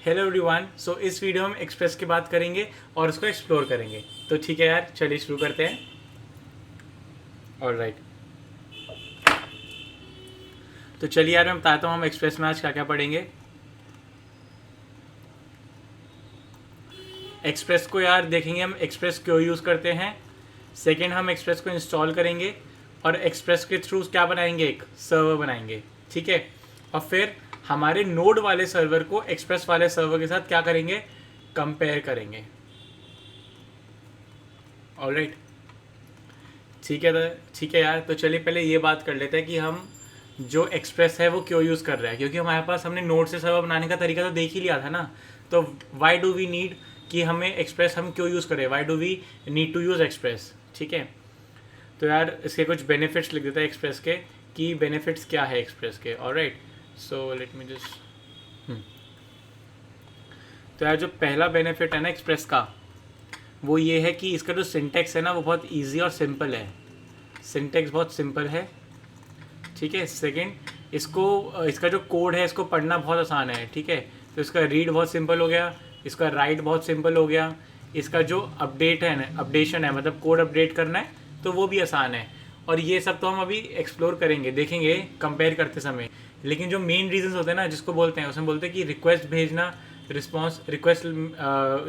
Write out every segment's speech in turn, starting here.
Hello everyone. सो इस video में express की बात करेंगे और उसको एक्सप्लोर करेंगे। तो ठीक है यार, चलिए शुरू करते हैं। ऑलराइट, तो चलिए यार मैं बताता हूँ हम एक्सप्रेस में आज क्या क्या पढ़ेंगे। एक्सप्रेस को यार देखेंगे हम एक्सप्रेस क्यों यूज़ करते हैं। सेकेंड, हम एक्सप्रेस को इंस्टॉल करेंगे और एक्सप्रेस के थ्रू क्या बनाएंगे, एक सर्वर बनाएंगे। ठीक है, और फिर हमारे नोड वाले सर्वर को एक्सप्रेस वाले सर्वर के साथ क्या करेंगे, कंपेयर करेंगे। ऑलराइट, ठीक है। ठीक है यार, तो चलिए पहले ये बात कर लेते हैं कि हम जो एक्सप्रेस है वो क्यों यूज़ कर रहे हैं। क्योंकि हमारे पास हमने नोड से सर्वर बनाने का तरीका तो देख ही लिया था ना। तो वाई डू वी नीड कि हमें एक्सप्रेस हम क्यों यूज़ करें, why do we need to use express. ठीक है, तो यार इसके कुछ बेनिफिट्स लिख देता है एक्सप्रेस के, कि बेनिफिट्स क्या है एक्सप्रेस के। Alright, so let me just तो यार जो पहला बेनिफिट है ना एक्सप्रेस का, वो ये है कि इसका जो सिंटेक्स है ना वो बहुत ईजी और सिंपल है। सिंटेक्स बहुत सिंपल है। ठीक है, सेकंड, इसका जो कोड है इसको पढ़ना बहुत आसान है। ठीक है, तो इसका रीड बहुत सिंपल हो गया, इसका राइट बहुत सिंपल हो गया, इसका जो अपडेट है ना, अपडेशन है मतलब कोड अपडेट करना है तो वो भी आसान है। और ये सब तो हम अभी एक्सप्लोर करेंगे, देखेंगे कंपेयर करते समय। लेकिन जो मेन रीजंस होते हैं ना जिसको बोलते हैं, उसमें बोलते हैं कि रिक्वेस्ट भेजना, रिक्वेस्ट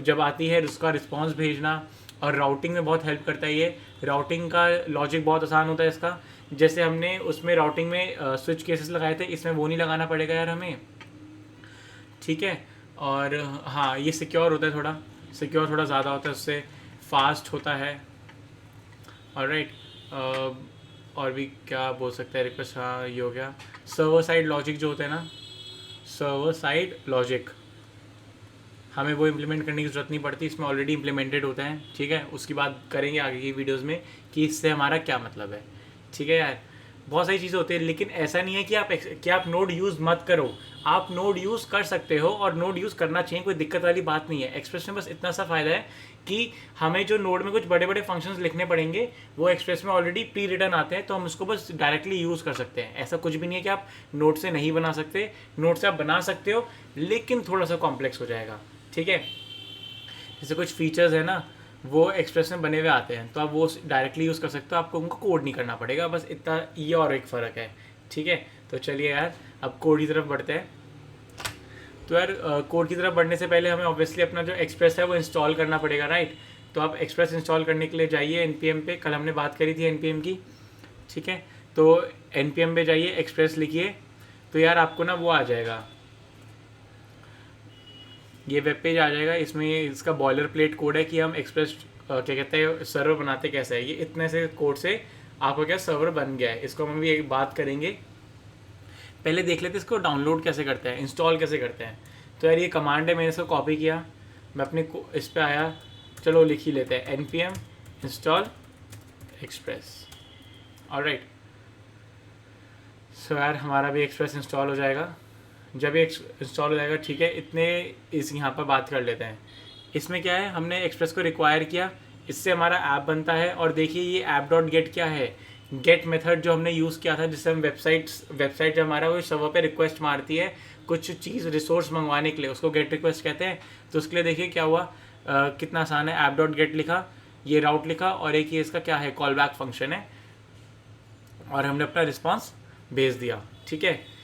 जब आती है उसका रिस्पॉन्स भेजना, और राउटिंग में बहुत हेल्प करता है ये। राउटिंग का लॉजिक बहुत आसान होता है इसका। जैसे हमने उसमें राउटिंग में स्विच केसेस लगाए थे, इसमें वो नहीं लगाना पड़ेगा यार हमें। ठीक है, और हाँ ये सिक्योर होता है, थोड़ा सिक्योर थोड़ा ज़्यादा होता है, उससे फास्ट होता है। ऑलराइट, और भी क्या बोल सकते हैं, रिक्वेस्ट, हाँ ये हो गया। सर्वर साइड लॉजिक जो होता है ना, सर्वर साइड लॉजिक हमें वो इम्प्लीमेंट करने की ज़रूरत नहीं पड़ती, इसमें ऑलरेडी इम्प्लीमेंटेड होता है। ठीक है, उसकी बात करेंगे आगे की वीडियोस में कि इससे हमारा क्या मतलब है। ठीक है यार, बहुत सारी चीज़ें होती है, लेकिन ऐसा नहीं है कि आप नोड यूज़ मत करो। आप नोड यूज़ कर सकते हो और नोड यूज़ करना चाहिए, कोई दिक्कत वाली बात नहीं है। एक्सप्रेस में बस इतना सा फ़ायदा है कि हमें जो नोड में कुछ बड़े बड़े फंक्शंस लिखने पड़ेंगे वो एक्सप्रेस में ऑलरेडी प्री रिटर्न आते हैं, तो हम उसको बस डायरेक्टली यूज़ कर सकते हैं। ऐसा कुछ भी नहीं है कि आप नोड से नहीं बना सकते, नोड से आप बना सकते हो लेकिन थोड़ा सा कॉम्प्लेक्स हो जाएगा। ठीक है, जैसे कुछ फीचर्स है ना वो एक्सप्रेस में बने हुए आते हैं, तो आप वो डायरेक्टली यूज़ कर सकते हो, आपको उनको कोड नहीं करना पड़ेगा, बस इतना ये और एक फ़र्क है। ठीक है, तो चलिए यार अब कोड की तरफ बढ़ते हैं। तो यार कोड की तरफ बढ़ने से पहले हमें ऑब्वियसली अपना जो एक्सप्रेस है वो इंस्टॉल करना पड़ेगा, राइट। तो आप एक्सप्रेस इंस्टॉल करने के लिए जाइए npm पे, कल हमने बात करी थी npm की। ठीक है, तो npm पे जाइए, एक्सप्रेस लिखिए, तो यार आपको ना वो आ जाएगा, ये वेब पेज आ जाएगा। इसमें इसका बॉयलर प्लेट कोड है कि हम एक्सप्रेस क्या कहते हैं सर्वर बनाते कैसे है। ये इतने से कोड से आपका क्या सर्वर बन गया है, इसको हम भी एक बात करेंगे। पहले देख लेते हैं इसको डाउनलोड कैसे करते हैं, इंस्टॉल कैसे करते हैं। तो यार ये कमांड है, मैंने इसको कॉपी किया, मैं अपने इस पर आया, चलो लिख ही लेते हैं npm इंस्टॉल एक्सप्रेस। ऑलराइट, सो यार हमारा भी एक्सप्रेस इंस्टॉल हो जाएगा। जब ये इंस्टॉल हो जाएगा, ठीक है, इतने इस यहाँ पर बात कर लेते हैं। इसमें क्या है, हमने एक्सप्रेस को रिक्वायर किया, इससे हमारा ऐप बनता है। और देखिए ये ऐप डॉट गेट क्या है, गेट मेथड जो हमने यूज़ किया था, जिससे हम वेबसाइट जो हमारा वो सर्वर पे रिक्वेस्ट मारती है कुछ चीज़ रिसोर्स मंगवाने के लिए, उसको गेट रिक्वेस्ट कहते हैं। तो उसके लिए देखिए क्या हुआ, कितना आसान है। ऐप डॉट गेट लिखा, ये राउट लिखा, और एक ये इसका क्या है, कॉल बैक फंक्शन है, और हमने अपना रिस्पॉन्स भेज दिया। ठीक है,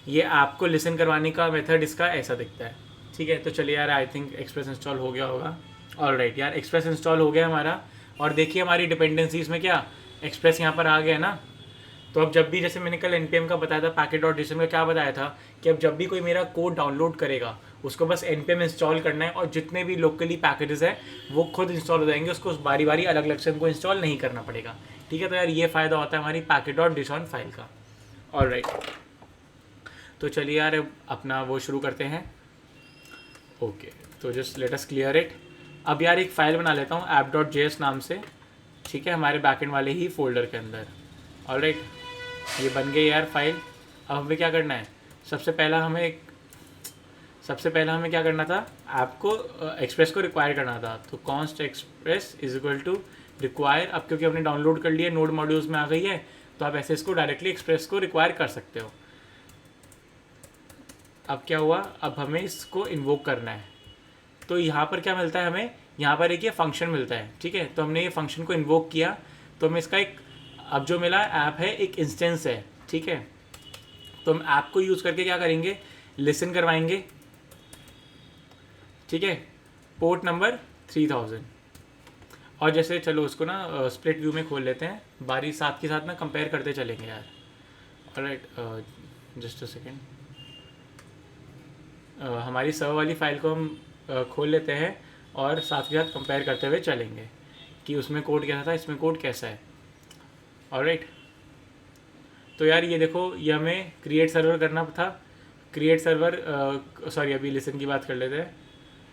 ये आपको लिसन करवाने का मेथड इसका ऐसा दिखता है। ठीक है, तो चलिए यार आई थिंक एक्सप्रेस इंस्टॉल हो गया होगा। ऑलराइट यार, एक्सप्रेस इंस्टॉल हो गया हमारा, और देखिए हमारी डिपेंडेंसीज में क्या एक्सप्रेस यहाँ पर आ गया ना। तो अब जब भी, जैसे मैंने कल npm का बताया था, पैकेट डॉट json का क्या बताया था, कि अब जब भी कोई मेरा कोड डाउनलोड करेगा उसको बस npm इंस्टॉल करना है, और जितने भी लोकली पैकेजेस है वो खुद इंस्टॉल हो जाएंगे, उसको बारी बारी अलग अलग से उनको इंस्टॉल नहीं करना पड़ेगा। ठीक है, तो यार ये फ़ायदा होता है हमारी पैकेट डॉट json फाइल का। ऑलराइट, तो चलिए यार अपना वो शुरू करते हैं। ओके, तो just let us clear it. अब यार एक फ़ाइल बना लेता हूँ app.js नाम से। ठीक है, हमारे बैकएंड वाले ही फोल्डर के अंदर। ऑलराइट, ये बन गई यार फाइल। अब हमें क्या करना है, सबसे पहला हमें क्या करना था, आपको एक्सप्रेस को रिक्वायर करना था। तो const express is equal to require. अब क्योंकि हमने डाउनलोड कर लिया, नोड मॉड्यूल्स में आ गई है, तो आप ऐसे इसको डायरेक्टली एक्सप्रेस को रिक्वायर कर सकते हो। अब क्या हुआ, अब हमें इसको इन्वोक करना है। तो यहाँ पर क्या मिलता है हमें, यहाँ पर एक ये फंक्शन मिलता है, ठीक है। तो हमने ये फंक्शन को इन्वोक किया, तो हमें इसका एक अब जो मिला ऐप है एक इंस्टेंस है, ठीक है। तो हम ऐप को यूज़ करके क्या करेंगे, लिसन करवाएंगे, ठीक है, पोर्ट नंबर 3000। और जैसे चलो उसको ना स्प्लिट व्यू में खोल लेते हैं, बारी साथ के साथ ना कंपेयर करते चलेंगे यार। ऑलराइट, जस्ट अ सेकेंड, हमारी सर्वर वाली फाइल को हम खोल लेते हैं और साथ के साथ कंपेयर करते हुए चलेंगे कि उसमें कोड कैसा था, इसमें कोड कैसा है। ऑलराइट, तो यार ये देखो, ये हमें क्रिएट सर्वर करना था, क्रिएट सर्वर, सॉरी अभी लिसन की बात कर लेते हैं।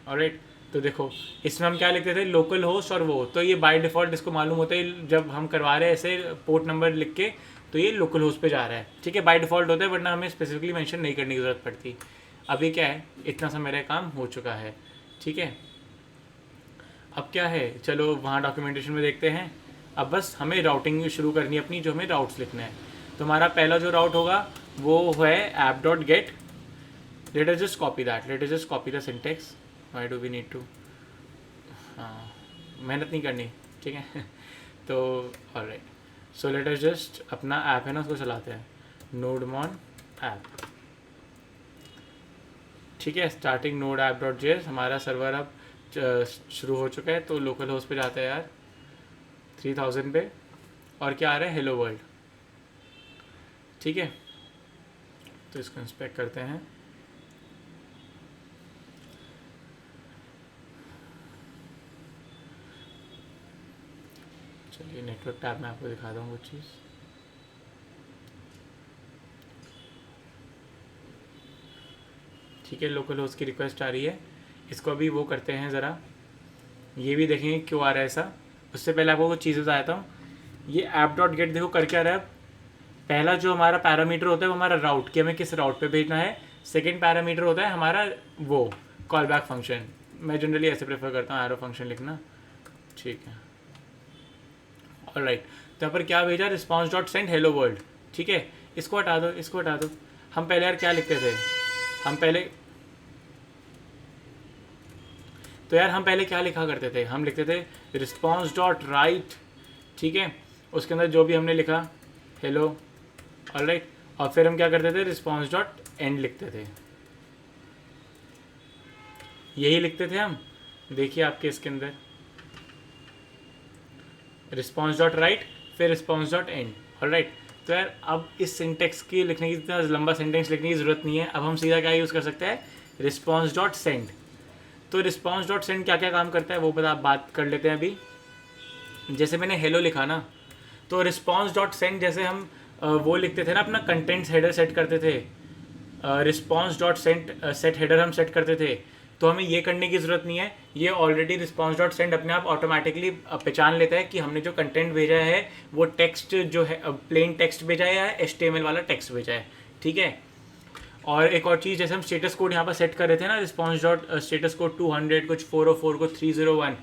ऑलराइट, तो देखो इसमें हम क्या लिखते थे, लोकल होस्ट और वो, तो ये बाय डिफ़ॉल्ट इसको मालूम होता है जब हम करवा रहे हैं ऐसे पोर्ट नंबर लिख के, तो ये लोकल होस्ट पे जा रहा है, ठीक है, बाय डिफ़ॉल्ट होता है, वरना हमें स्पेसिफिकली मेंशन नहीं करने की ज़रूरत पड़ती। अभी क्या है, इतना सा मेरा काम हो चुका है, ठीक है। अब क्या है, चलो वहाँ डॉक्यूमेंटेशन में देखते हैं। अब बस हमें राउटिंग शुरू करनी है अपनी, जो हमें राउट्स लिखना है। तो हमारा पहला जो राउट होगा वो है app.get। Let us just copy that, let us just copy the syntax, why do we need to, हाँ मेहनत नहीं करनी, ठीक है। तो alright, so let us just अपना ऐप है ना उसको चलाते हैं, नोडमॉन ऐप, ठीक है। स्टार्टिंग नोड app.js, हमारा सर्वर अब शुरू हो चुका है। तो लोकल होस्ट पे जाते हैं यार 3000 पे, और क्या आ रहा है, हेलो वर्ल्ड, ठीक है। तो इसको इंस्पेक्ट करते हैं, चलिए नेटवर्क टैब में आपको दिखाता हूँ कुछ चीज़। ठीक है, लोकल होस्ट की रिक्वेस्ट आ रही है, इसको अभी वो करते हैं ज़रा, ये भी देखेंगे क्यों आ रहा है ऐसा। उससे पहले आपको कुछ चीज़ें बताता हूँ। ये app.get देखो कर क्या रहा है, पहला जो हमारा पैरामीटर होता है वो हमारा राउट, कि हमें किस राउट पे भेजना है। सेकंड पैरामीटर होता है हमारा वो कॉल बैक फंक्शन, मैं जनरली ऐसे प्रेफर करता हूँ एरो फंक्शन लिखना, ठीक है। ऑलराइट, तो यहाँ पर क्या भेजा, response dot send hello world, ठीक है। इसको हटा दो, इसको हटा दो। हम पहले यार क्या लिखते थे, हम पहले, तो यार हम पहले क्या लिखा करते थे, हम लिखते थे रिस्पॉन्स डॉट राइट, ठीक है, उसके अंदर जो भी हमने लिखा हेलो, ऑलराइट, और फिर हम क्या करते थे, रिस्पॉन्स डॉट एंड लिखते थे, यही लिखते थे हम। देखिए आपके इसके अंदर रिस्पॉन्स डॉट राइट, फिर रिस्पॉन्स डॉट एंड, ऑलराइट। तो यार अब इस सिंटेक्स की लिखने की, इतना लंबा सेंटेंस लिखने की ज़रूरत नहीं है। अब हम सीधा क्या यूज़ कर सकते हैं, रिस्पॉन्स डॉट सेंड। तो रिस्पॉन्स डॉट सेंड क्या क्या काम करता है वो बात कर लेते हैं अभी। जैसे मैंने हेलो लिखा ना, तो रिस्पॉन्स डॉट सेंड जैसे हम वो लिखते थे ना, अपना कंटेंट्स हेडर सेट करते थे, response dot send set header हम सेट करते थे, तो हमें ये करने की ज़रूरत नहीं है। ये ऑलरेडी रिस्पॉन्स डॉट सेंड अपने आप ऑटोमेटिकली पहचान लेता है कि हमने जो कंटेंट भेजा है वो टेक्स्ट जो है प्लेन टेक्स्ट भेजा है या HTML वाला टेक्स्ट भेजा है, ठीक है। और एक और चीज़, जैसे हम स्टेटस कोड यहाँ पर सेट कर रहे थे ना, रिस्पॉन्स डॉट स्टेटस कोड 200, कुछ 404 को 301,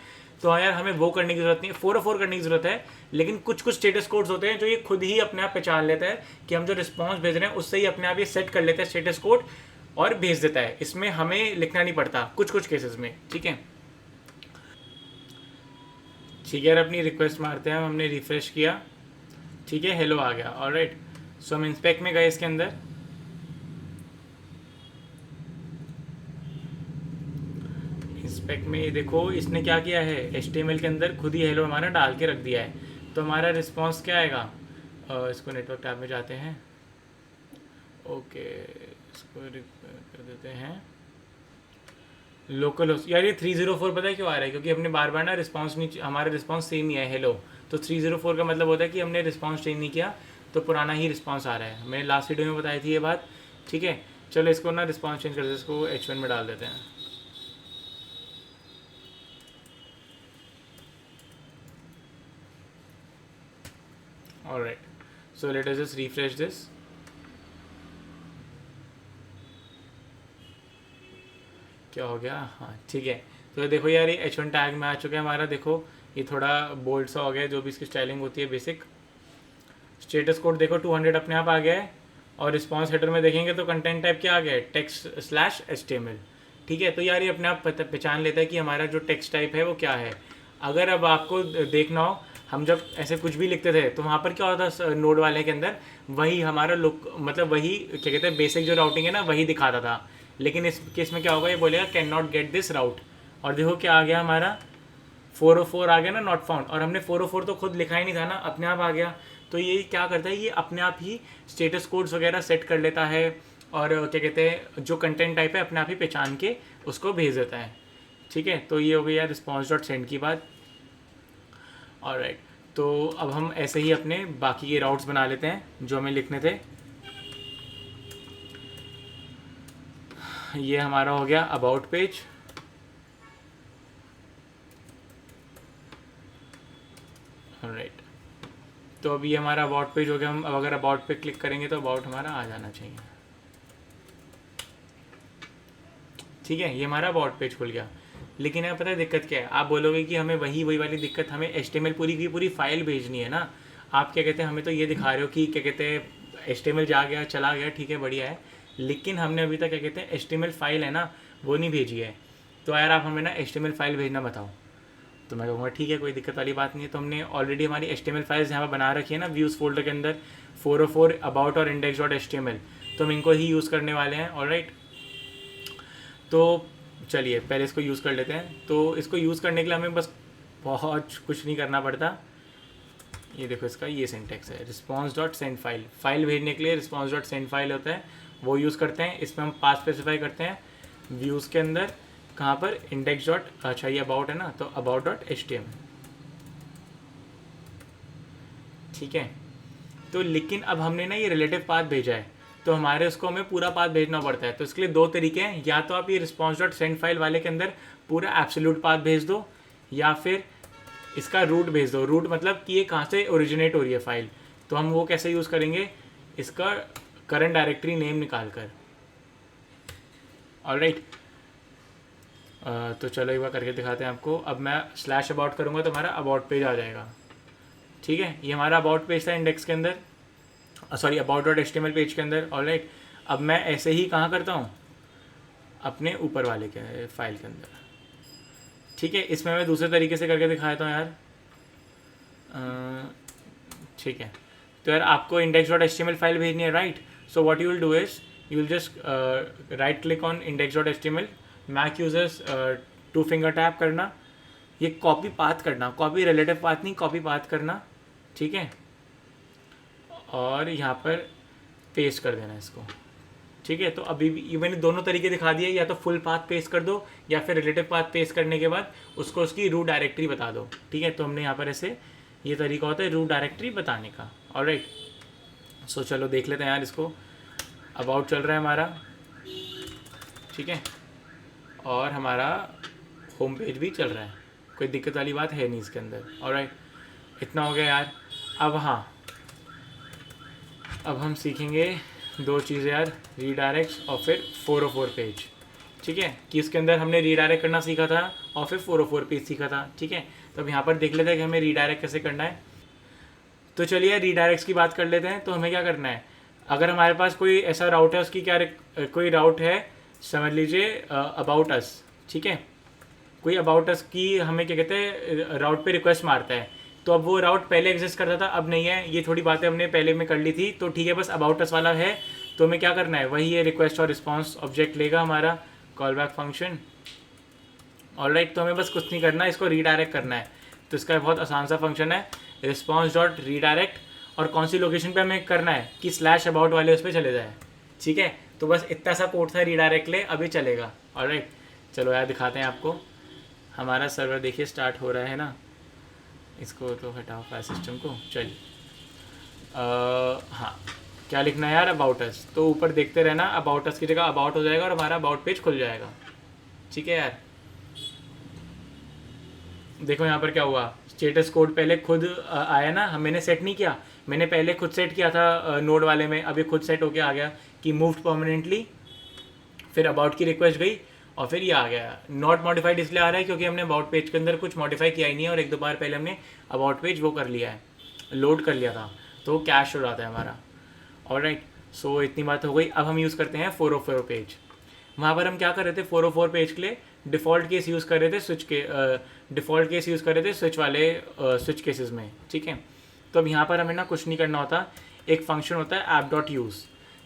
तो हाँ यार हमें वो करने की ज़रूरत नहीं है, 404 करने की ज़रूरत है। लेकिन कुछ कुछ स्टेटस कोड्स होते हैं जो ये खुद ही अपने आप पहचान लेता है कि हम जो रिस्पॉन्स भेज रहे हैं उससे ही अपने आप ये सेट कर लेता है स्टेटस कोड और भेज देता है। इसमें हमें लिखना नहीं पड़ता कुछ कुछ केसेस में, ठीक है। ठीक है यार, अपनी रिक्वेस्ट मारते हैं, हमने रिफ्रेश किया, ठीक है, हेलो आ गया, ऑलराइट। सो हम इंस्पेक्ट में गए, इसके अंदर इंस्पेक्ट में ये देखो इसने क्या किया है, HTML के अंदर खुद ही हेलो हमारा डाल के रख दिया है। तो हमारा रिस्पॉन्स क्या आएगा, इसको नेटवर्क टैब में जाते हैं, ओके, इसको कर देते हैं लोकल होस्ट। यार ये 304 पता है क्यों आ रहा है, क्योंकि हमने बार बार ना रिस्पॉन्स नहीं, हमारा रिस्पॉन्स सेम ही है हेलो, तो 304 का मतलब होता है कि हमने रिस्पॉन्स चेंज नहीं किया, तो पुराना ही रिस्पॉन्स आ रहा है। मैंने लास्ट वीडियो में बताई थी ये बात, ठीक है। चलो इसको ना रिस्पॉन्स चेंज कर देते हैं, इसको H1 में डाल देते हैं। Alright, so let us just refresh this. क्या हो गया, हाँ ठीक है। तो देखो यार ये H1 टैग में आ चुका है हमारा, देखो ये थोड़ा बोल्ड सा हो गया, जो भी इसकी स्टाइलिंग होती है बेसिक। स्टेटस कोड देखो 200 अपने आप आ गया है, और रिस्पॉन्स हेडर में देखेंगे तो कंटेंट टाइप क्या आ गया है, टेक्स्ट स्लैश HTML। ठीक है, तो यार ये अपने आप पहचान लेता है कि हमारा जो टेक्स्ट टाइप है वो क्या है। अगर अब आपको देखना हो, हम जब ऐसे कुछ भी लिखते थे तो वहाँ पर क्या होता था नोड वाले के अंदर, वही हमारा लुक मतलब वही क्या कहते हैं बेसिक जो राउटिंग है ना वही दिखाता था। लेकिन इस केस में क्या होगा, ये बोलेगा कैन नॉट गेट दिस राउट, और देखो क्या आ गया हमारा 404 आ गया ना, नॉट फाउंड। और हमने 404 तो खुद लिखा ही नहीं था ना, अपने आप आ गया। तो ये क्या करता है, ये अपने आप ही स्टेटस कोड्स वगैरह सेट कर लेता है, और क्या कहते हैं जो कंटेंट टाइप है अपने आप ही पहचान के उसको भेज देता है। ठीक है, तो ये हो गई यार रिस्पॉन्स डॉट सेंड की बात। ऑलराइट, तो अब हम ऐसे ही अपने बाकी के राउट्स बना लेते हैं जो हमें लिखने थे। ये हमारा हो गया अबाउट पेज। ऑलराइट, तो अभी ये हमारा अबाउट पेज हो गया। हम अब अगर अबाउट पे क्लिक करेंगे तो अबाउट हमारा आ जाना चाहिए। ठीक है, ये हमारा अबाउट पेज खुल गया। लेकिन यार पता है दिक्कत क्या है, आप बोलोगे कि हमें वही वाली दिक्कत, हमें HTML पूरी की पूरी फाइल भेजनी है ना। आप क्या कहते हैं, हमें तो ये दिखा रहे हो कि क्या कहते हैं HTML जा गया चला गया, ठीक है बढ़िया है, लेकिन हमने अभी तक क्या कहते हैं HTML फाइल है ना वो नहीं भेजी है। तो यार आप हमें ना HTML फाइल भेजना बताओ। तो मैं कहूँगा ठीक है, कोई दिक्कत वाली बात नहीं है। तो हमने ऑलरेडी हमारी HTML फाइल्स यहाँ पर बना रखी है ना व्यूज़ फोल्डर के अंदर, 404 अबाउट और index.html, तो हम इनको ही यूज़ करने वाले हैं। ऑलराइट, तो चलिए पहले इसको यूज़ कर लेते हैं। तो इसको यूज़ करने के लिए हमें बस बहुत कुछ नहीं करना पड़ता। ये देखो इसका ये सिंटेक्स है, response dot send file, file भेजने के लिए रिस्पॉन्स डॉट सेंड फाइल होता है, वो यूज़ करते हैं। इसमें हम पास स्पेसिफाई करते हैं व्यूज़ के अंदर, कहाँ पर इंडेक्स डॉट, अच्छा ये अबाउट है ना, तो अबाउट डॉट HTML। ठीक है, तो लेकिन अब हमने ना ये रिलेटिव पाथ भेजा है, तो हमारे उसको हमें पूरा पाथ भेजना पड़ता है। तो इसके लिए दो तरीके हैं, या तो आप ये रिस्पॉन्स डॉट सेंड फाइल वाले के अंदर पूरा एब्सोल्यूट पाथ भेज दो, या फिर इसका रूट भेज दो। रूट मतलब कि ये कहाँ से ओरिजिनेट हो रही है फाइल। तो हम वो कैसे यूज़ करेंगे, इसका करंट डायरेक्टरी नेम निकाल कर। ऑलराइट, तो चलो एक बार करके दिखाते हैं आपको। अब मैं स्लैश अबाउट करूँगा तो हमारा अबाउट पेज आ जाएगा। ठीक है, ये हमारा अबाउट पेज था इंडेक्स के अंदर, sorry about dot HTML page के अंदर। ऑलराइट, अब मैं ऐसे ही कहाँ करता हूँ, अपने ऊपर वाले के फाइल के अंदर। ठीक है, इसमें मैं दूसरे तरीके से करके दिखाता हूँ यार। ठीक है, तो यार आपको index.html फाइल भेजनी है, right. So what you will do is you will just right click on index.html, Mac users 2 finger tap करना, ये कॉपी पाथ करना, कॉपी रिलेटिव पाथ नहीं, कॉपी पाथ करना। ठीक है, और यहाँ पर पेस्ट कर देना इसको। ठीक है, तो अभी भी ये मैंने दोनों तरीके दिखा दिए, या तो फुल पाथ पेस्ट कर दो, या फिर रिलेटिव पाथ पेस्ट करने के बाद उसको उसकी रूट डायरेक्टरी बता दो। ठीक है, तो हमने यहाँ पर ऐसे ये तरीका होता है रूट डायरेक्टरी बताने का। ऑलराइट, सो चलो देख लेते हैं यार इसको। अबाउट चल रहा है हमारा, ठीक है, और हमारा होम पेज भी चल रहा है, कोई दिक्कत वाली बात है नहीं इसके अंदर। ऑलराइट, इतना हो गया यार। अब हाँ, अब हम सीखेंगे दो चीज़ें यार, रीडायरेक्ट और फिर 404 पेज। ठीक है, कि इसके अंदर हमने रीडायरेक्ट करना सीखा था और फिर 404 पेज सीखा था। ठीक है, तो अब यहाँ पर देख लेते हैं कि हमें रीडायरेक्ट कैसे करना है। तो चलिए रीडायरेक्ट्स की बात कर लेते हैं। तो हमें क्या करना है, अगर हमारे पास कोई ऐसा राउट है, उसकी क्या कोई राउट है, समझ लीजिए अबाउट अस। ठीक है, कोई अबाउट अस की हमें क्या कहते हैं राउट पे रिक्वेस्ट मारता है, तो अब वो राउट पहले एग्जिस्ट करता था, अब नहीं है। ये थोड़ी बातें हमने पहले में कर ली थी, तो ठीक है, बस अबाउट अस वाला है। तो हमें क्या करना है, वही है रिक्वेस्ट और रिस्पॉन्स ऑब्जेक्ट लेगा हमारा कॉल बैक फंक्शन। ऑलराइट, तो हमें बस कुछ नहीं करना, इसको रीडायरेक्ट करना है। तो इसका बहुत आसान सा फंक्शन है, रिस्पॉन्स डॉट रीडायरेक्ट, और कौन सी लोकेशन पे हमें करना है कि स्लैश अबाउट वाले उस पर चले जाए। ठीक है, तो बस इतना सा कोड था रीडायरेक्ट ले, अभी चलेगा। ऑलराइट, चलो यार दिखाते हैं आपको। हमारा सर्वर देखिए स्टार्ट हो रहा है ना, इसको तो हटाओ फाइल सिस्टम को। चलिए हाँ, क्या लिखना है यार, अबाउट अस। तो ऊपर देखते रहना, अबाउट अस की जगह अबाउट हो जाएगा और हमारा अबाउट पेज खुल जाएगा। ठीक है यार, देखो यहाँ पर क्या हुआ, स्टेटस कोड पहले खुद आया ना, मैंने सेट नहीं किया, मैंने पहले खुद सेट किया था नोड वाले में, अभी खुद सेट होके आ गया कि मूव्ड परमानेंटली, फिर अबाउट की रिक्वेस्ट गई और फिर ये आ गया। नॉट मॉडिफाइड इसलिए आ रहा है क्योंकि हमने अबाउट पेज के अंदर कुछ मॉडिफाई किया ही नहीं है, और एक दो बार पहले हमने अबाउट पेज वो कर लिया है, लोड कर लिया था, तो वो कैश हो रहा था हमारा। ऑलराइट, सो इतनी बात हो गई। अब हम यूज़ करते हैं 404 पेज। वहाँ पर हम क्या कर रहे थे, 404 पेज के लिए डिफ़ॉल्ट केस यूज़ कर रहे थे डिफ़ॉल्ट केस यूज़ कर रहे थे स्विच वाले स्विच केसेस में, ठीक है। तो अब यहाँ पर हमें ना कुछ नहीं करना होता, एक फंक्शन होता है ऐप डॉट यूज़।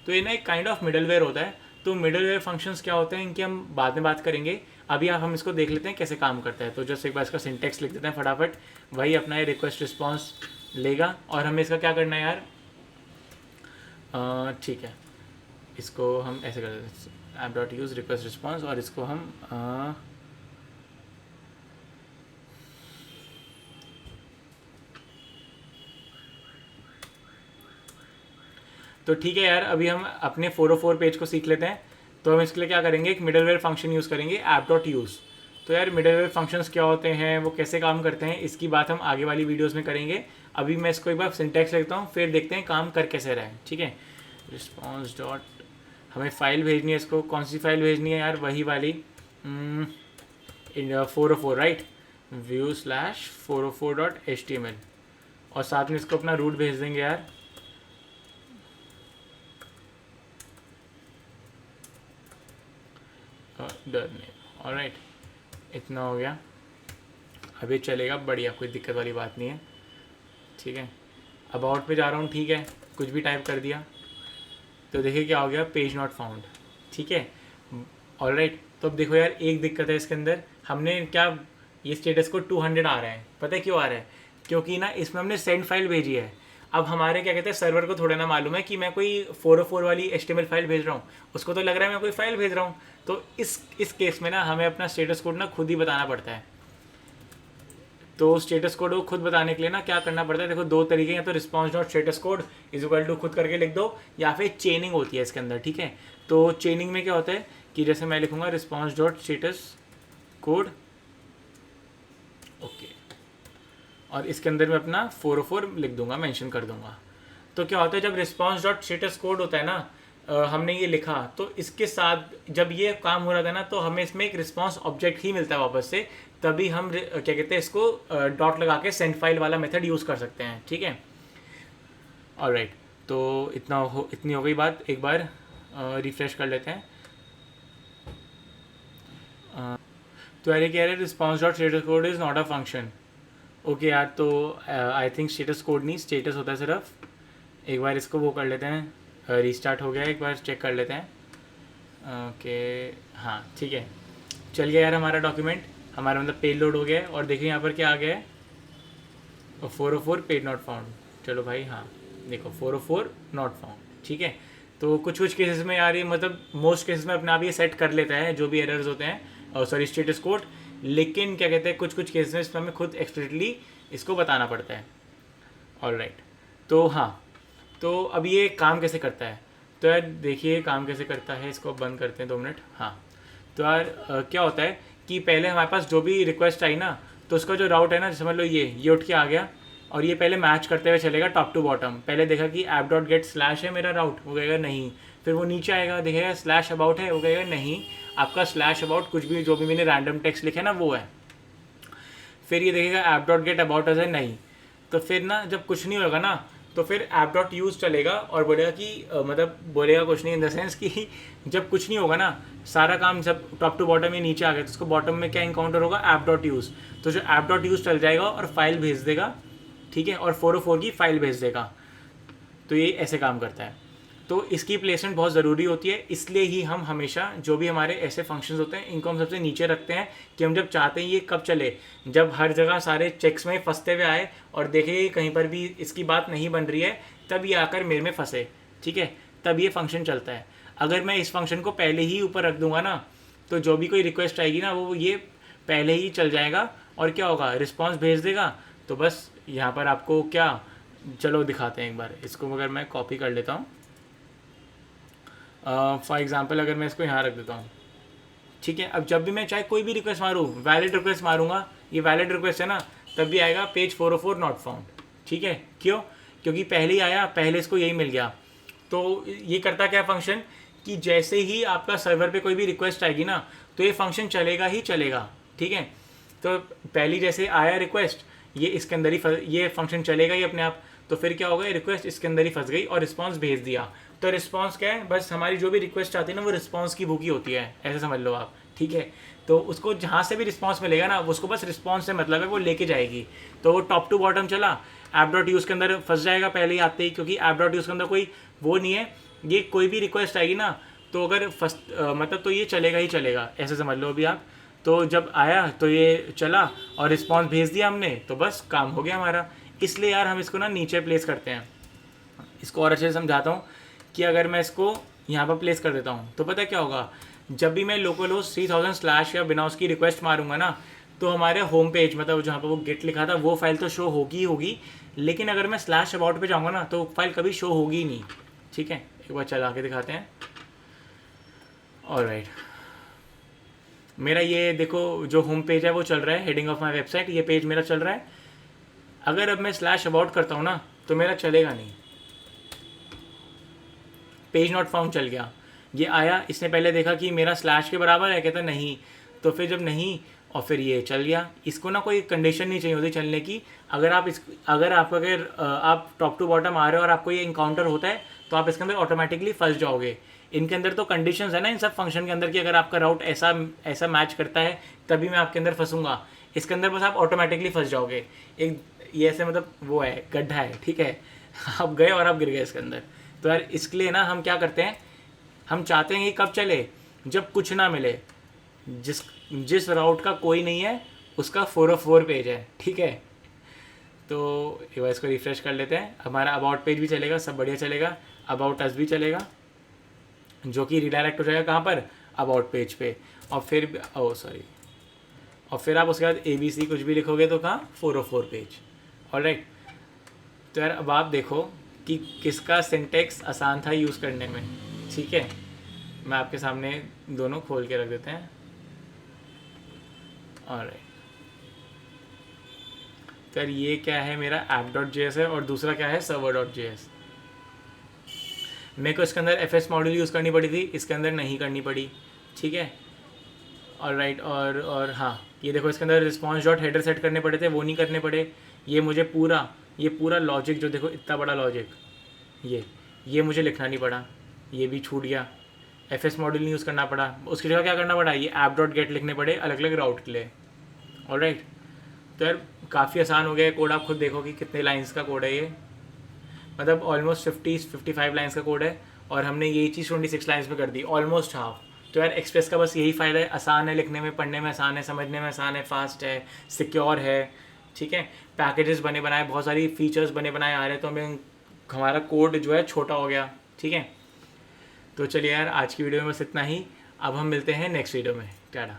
तो ये ना एक काइंड ऑफ मिडलवेयर होता है। तो मिडलवेयर फंक्शंस क्या होते हैं इनकी हम बाद में बात करेंगे। अभी आप हम इसको देख लेते हैं कैसे काम करता है। तो जस्ट एक बार इसका सिंटेक्स लिख देते हैं फटाफट। वही अपना ये रिक्वेस्ट रिस्पॉन्स लेगा और हमें इसका क्या करना है यार, ठीक है, इसको हम ऐसे कर देते हैं app dot use request response, और इसको हम तो ठीक है यार, अभी हम अपने 404 पेज को सीख लेते हैं। तो हम इसके लिए क्या करेंगे, एक मिडलवेयर फंक्शन यूज़ करेंगे ऐप डॉट यूज़। तो यार मिडलवेयर फंक्शंस क्या होते हैं, वो कैसे काम करते हैं, इसकी बात हम आगे वाली वीडियोस में करेंगे। अभी मैं इसको एक बार सिंटैक्स लिखता हूँ, फिर देखते हैं काम कर कैसे रहा है, ठीक है। रिस्पॉन्स डॉट, हमें फाइल भेजनी है, इसको कौन सी फाइल भेजनी है यार, वही वाली 404 राइट, view/404.html, और साथ में इसको अपना रूट भेज देंगे यार। डर नहीं, ऑलराइट, इतना हो गया। अभी चलेगा बढ़िया, कोई दिक्कत वाली बात नहीं है, ठीक है। अबाउट पे जा रहा हूँ, ठीक है, कुछ भी टाइप कर दिया तो देखिए क्या हो गया, पेज नॉट फाउंड, ठीक है, ऑलराइट। तो अब देखो यार एक दिक्कत है इसके अंदर, हमने क्या, ये स्टेटस को 200 आ रहा है, पता है क्यों आ रहा है, क्योंकि ना इसमें हमने सेंड फाइल भेजी है। अब हमारे क्या कहते हैं सर्वर को थोड़ा ना मालूम है कि मैं कोई 404 वाली HTML फाइल भेज रहा हूँ, उसको तो लग रहा है मैं कोई फाइल भेज रहा हूँ। तो इस केस में ना हमें अपना स्टेटस कोड ना खुद ही बताना पड़ता है। तो स्टेटस कोड को खुद बताने के लिए ना क्या करना पड़ता है, देखो दो तरीके, या तो response dot status code is equal to खुद करके लिख दो, या फिर चेनिंग होती है इसके अंदर, ठीक है। तो चेनिंग में क्या होता है कि जैसे मैं लिखूंगा response dot status code, okay, और इसके अंदर मैं अपना 404 लिख दूंगा, मेंशन कर दूंगा। तो क्या होता है जब रिस्पॉन्स डॉट स्टेटस कोड होता है ना, हमने ये लिखा, तो इसके साथ जब ये काम हो रहा था ना, तो हमें इसमें एक रिस्पॉन्स ऑब्जेक्ट ही मिलता है वापस से, तभी हम क्या कहते हैं इसको डॉट लगा के सेंड फाइल वाला मेथड यूज़ कर सकते हैं, ठीक है, ऑलराइट। तो इतनी हो गई बात, एक बार रिफ्रेश कर लेते हैं। तो यार कह रहे हैं response dot status code is not a function, okay यार। तो आई थिंक स्टेटस कोड नहीं, स्टेटस होता है सिर्फ। एक बार इसको वो कर लेते हैं, रीस्टार्ट हो गया, एक बार चेक कर लेते हैं, ओके, हाँ ठीक है, चल गया यार हमारा डॉक्यूमेंट, हमारा मतलब पेज लोड हो गया है। और देखिए यहाँ पर क्या आ गया है, 404 पेज नॉट फाउंड, चलो भाई, हाँ देखो 404 नॉट फाउंड, ठीक है। तो कुछ केसेस में यार ये मतलब मोस्ट केसेस में अपने आप ये सेट कर लेता है जो भी एरर्स होते हैं, सॉरी स्टेटस कोड, लेकिन क्या कहते हैं कुछ केसेस में इसमें हमें खुद एक्सप्लिसिटली इसको बताना पड़ता है, ऑलराइट। तो हाँ, तो अब ये काम कैसे करता है, तो यार देखिए काम कैसे करता है, इसको बंद करते हैं 2 मिनट। हाँ, तो यार क्या होता है कि पहले हमारे पास जो भी रिक्वेस्ट आई ना, तो उसका जो राउट है ना, समझ लो ये उठ के आ गया, और ये पहले मैच करते हुए चलेगा टॉप टू बॉटम। पहले देखा कि ऐप डॉट गेट स्लैश है मेरा राउट, वो कहेगा नहीं, फिर वो नीचे आएगा, देखेगा स्लैश अबाउट है, वो कहेगा नहीं, आपका स्लैश अबाउट कुछ भी जो भी मैंने रैंडम टेक्स्ट लिखे ना वो है। फिर ये देखेगा ऐप डॉट गेट अबाउट है नहीं, तो फिर ना जब कुछ नहीं होगा ना, तो फिर ऐप डॉट यूज़ चलेगा और बोलेगा कि मतलब बोलेगा कुछ नहीं इन द सेंस कि जब कुछ नहीं होगा ना, सारा काम जब टॉप टू बॉटम ही नीचे आ गया, तो उसको बॉटम में क्या इनकाउंटर होगा, ऐप डॉट यूज़। तो जो ऐप डॉट यूज़ चल जाएगा और फाइल भेज देगा, ठीक है, और 404 की फाइल भेज देगा। तो ये ऐसे काम करता है। तो इसकी प्लेसमेंट बहुत ज़रूरी होती है, इसलिए ही हम हमेशा जो भी हमारे ऐसे फंक्शंस होते हैं इनको हम सबसे नीचे रखते हैं, कि हम जब चाहते हैं ये कब चले, जब हर जगह सारे चेक्स में फंसते हुए आए और देखें कहीं पर भी इसकी बात नहीं बन रही है, तब ये आकर मेरे में फंसे, ठीक है, तब ये फंक्शन चलता है। अगर मैं इस फंक्शन को पहले ही ऊपर रख दूंगा ना, तो जो भी कोई रिक्वेस्ट आएगी ना, वो ये पहले ही चल जाएगा, और क्या होगा, रिस्पॉन्स भेज देगा। तो बस यहाँ पर आपको क्या, चलो दिखाते हैं एक बार इसको, अगर मैं कॉपी कर लेता हूँ, फॉर एग्जांपल अगर मैं इसको यहाँ रख देता हूँ, ठीक है। अब जब भी मैं चाहे कोई भी रिक्वेस्ट मारूँ, वैलिड रिक्वेस्ट मारूंगा, ये वैलिड रिक्वेस्ट है ना, तब भी आएगा पेज 404 नॉट फाउंड, ठीक है। क्यों, क्योंकि पहले ही आया, पहले इसको यही मिल गया। तो ये करता क्या फंक्शन, कि जैसे ही आपका सर्वर पे कोई भी रिक्वेस्ट आएगी ना, तो ये फंक्शन चलेगा ही चलेगा, ठीक है। तो पहली जैसे आया रिक्वेस्ट, ये इसके अंदर ही ये फंक्शन चलेगा ही अपने आप। तो फिर क्या होगा, रिक्वेस्ट इसके अंदर ही फंस गई और रिस्पॉन्स भेज दिया, तो रिस्पॉन्स क्या है, बस हमारी जो भी रिक्वेस्ट आती है ना वो रिस्पॉन्स की भूखी होती है, ऐसे समझ लो आप, ठीक है। तो उसको जहाँ से भी रिस्पॉन्स मिलेगा ना उसको बस रिस्पॉन्स से मतलब है, वो लेके जाएगी। तो वो टॉप टू बॉटम चला, ऐप डॉट यूज़ के अंदर फंस जाएगा पहले ही आते ही, क्योंकि ऐप डॉट यूज़ के अंदर कोई वो नहीं है, ये कोई भी रिक्वेस्ट आएगी ना तो अगर फर्स्ट मतलब तो ये चलेगा ही चलेगा, ऐसे समझ लो अभी आप। तो जब आया तो ये चला और रिस्पॉन्स भेज दिया हमने, तो बस काम हो गया हमारा। इसलिए यार हम इसको ना नीचे प्लेस करते हैं। इसको और अच्छे से समझाता हूँ कि अगर मैं इसको यहाँ पर प्लेस कर देता हूँ तो पता है क्या होगा, जब भी मैं लोकल होस्ट 3000 स्लैश या बिना उसकी रिक्वेस्ट मारूंगा ना, तो हमारे होम पेज मतलब जहाँ पर वो गेट लिखा था वो फाइल तो शो होगी ही होगी, लेकिन अगर मैं स्लैश अबाउट पे जाऊँगा ना तो फाइल कभी शो होगी ही नहीं, ठीक है। एक बार चला के दिखाते हैं। ऑलराइट, मेरा ये देखो जो होम पेज है वो चल रहा है, हेडिंग ऑफ माई वेबसाइट, ये पेज मेरा चल रहा है। अगर अब मैं स्लैश अबाउट करता हूँ ना तो मेरा चलेगा नहीं, पेज नॉट फाउंड चल गया। ये आया, इसने पहले देखा कि मेरा स्लैश के बराबर है, कहता नहीं, तो फिर जब नहीं और फिर ये चल गया। इसको ना कोई कंडीशन नहीं चाहिए होती चलने की। अगर आप टॉप टू बॉटम आ रहे हो और आपको ये इनकाउंटर होता है तो आप इसके अंदर ऑटोमेटिकली फंस जाओगे। इनके अंदर तो कंडीशंस है ना इन सब फंक्शन के अंदर कि अगर आपका राउट ऐसा मैच करता है तभी मैं आपके अंदर फंसूंगा। इसके अंदर बस आप ऑटोमेटिकली फंस जाओगे। एक ये ऐसे मतलब वो है, गड्ढा है, ठीक है। आप गए और आप गिर गए इसके अंदर। तो यार इसके लिए ना हम क्या करते हैं, हम चाहते हैं कि कब चले, जब कुछ ना मिले, जिस राउट का कोई नहीं है उसका 404 पेज है, ठीक है। तो एक बार इसको रिफ्रेश कर लेते हैं, हमारा अबाउट पेज भी चलेगा, सब बढ़िया चलेगा, अबाउट अस भी चलेगा, जो कि रिडायरेक्ट हो जाएगा कहाँ पर, अबाउट पेज पे। और फिर और फिर आप उसके बाद ABC कुछ भी लिखोगे तो कहाँ 404 पेज। ऑलराइट, तो यार अब आप देखो कि किसका सिंटेक्स आसान था यूज़ करने में, ठीक है। मैं आपके सामने दोनों खोल के रख देते हैं। ऑलराइट, तो यार ये क्या है, मेरा app.js है और दूसरा क्या है, server.js। मेरे को इसके अंदर FS मॉड्यूल यूज़ करनी पड़ी थी, इसके अंदर नहीं करनी पड़ी, ठीक है। ऑलराइट, और हाँ ये देखो इसके अंदर रिस्पॉन्स डॉट हेडर सेट करने पड़े थे, वो नहीं करने पड़े। ये मुझे पूरा लॉजिक जो देखो इतना बड़ा लॉजिक, ये मुझे लिखना नहीं पड़ा, ये भी छूट गया। FS मॉड्यूल नहीं यूज़ करना पड़ा, उसकी जगह क्या करना पड़ा, ये app.get लिखने पड़े अलग अलग राउट के लिए। ऑलराइट, तो यार काफ़ी आसान हो गया कोड। आप खुद देखो कि कितने लाइंस का कोड है ये, मतलब ऑलमोस्ट 55 लाइंस का कोड है और हमने यही चीज़ 26 लाइंस में कर दी, ऑलमोस्ट हाफ। तो यार एक्सप्रेस का बस यही फ़ायदा है, आसान है लिखने में, पढ़ने में आसान है, समझने में आसान है, फास्ट है, सिक्योर है, ठीक है। पैकेजेस बने बनाए, बहुत सारी फीचर्स बने बनाए आ रहे हैं, तो हमारा कोड जो है छोटा हो गया, ठीक है। तो चलिए यार आज की वीडियो में बस इतना ही, अब हम मिलते हैं नेक्स्ट वीडियो में, टाटा।